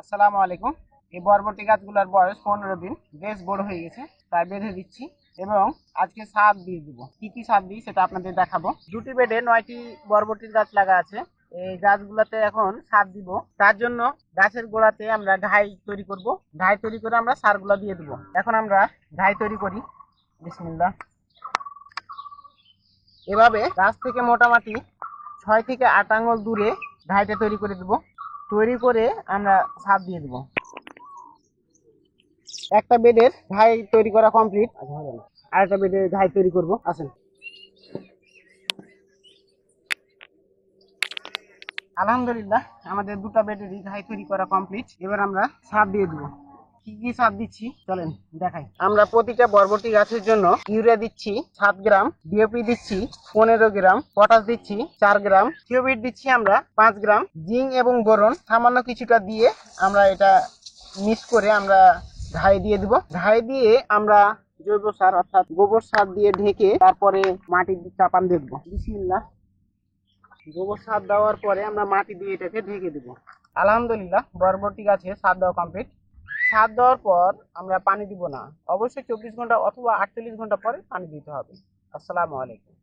আসসালামু আলাইকুম। এই বরবটি গাছগুলোর বয়স 15 দিন, বেশ বড় হয়ে গেছে, তাই বেঁধে দিচ্ছি এবং আজকে সার দিয়ে দিব। কি কি সার দিই সেটা আপনাদের দেখাবো। দুটি বেডে 9টি বরবটির গাছ লাগা আছে। এই গাছগুলোতে এখন সার দিব। তার জন্য গাছের গোড়াতে আমরা ঘাই তৈরি করব। ঘাই তৈরি করে আমরা সারগুলো দিয়ে দিব। এখন আমরা ঘাই তৈরি করি। বিসমিল্লাহ। এভাবে গাছ থেকে মোটামুটি 6 থেকে 8 আঙ্গুল দূরে ঘাইটা তৈরি করে দেব। তৈরি করে আমরা সার দিয়ে দেব। একটা বেডের ঘাই তৈরি করা কমপ্লিট। আর একটা বেডের ঘাই তৈরি করব, আসেন। আলহামদুলিল্লাহ, আমাদের দুটো বেডেরই ঘাই তৈরি করা কমপ্লিট। এবার আমরা সার দিয়ে দেবো। কি কি সার দিচ্ছি চলেন দেখাই। আমরা প্রতিটা বরবটি গাছের জন্য ইউরিয়া দিচ্ছি 7 গ্রাম, ডিএপি দিচ্ছি 15 গ্রাম, পটাশ দিচ্ছি 4 গ্রাম, থিওবিট দিচ্ছি আমরা 5 গ্রাম, জিঙ্ক এবং বোরন সামান্য কিছুটা দিয়ে আমরা এটা মিক্স করে আমরা ঘাই দিয়ে দিব। ঘাই দিয়ে আমরা জৈব সার অর্থাৎ গোবর সার দিয়ে ঢেকে তারপরে মাটির চাপান দেবো। বিসমিল্লাহ। গোবর সার দেওয়ার পরে আমরা মাটি দিয়ে এটাকে ঢেকে দেবো। আলহামদুলিল্লাহ, বরবটি গাছে সার দেওয়া কমপ্লিট। সার দেওয়ার পর আমরা পানি দিব না, অবশ্যই 24 ঘন্টা অথবা 48 ঘন্টা পরে পানি দিতে হবে। আসসালামু আলাইকুম।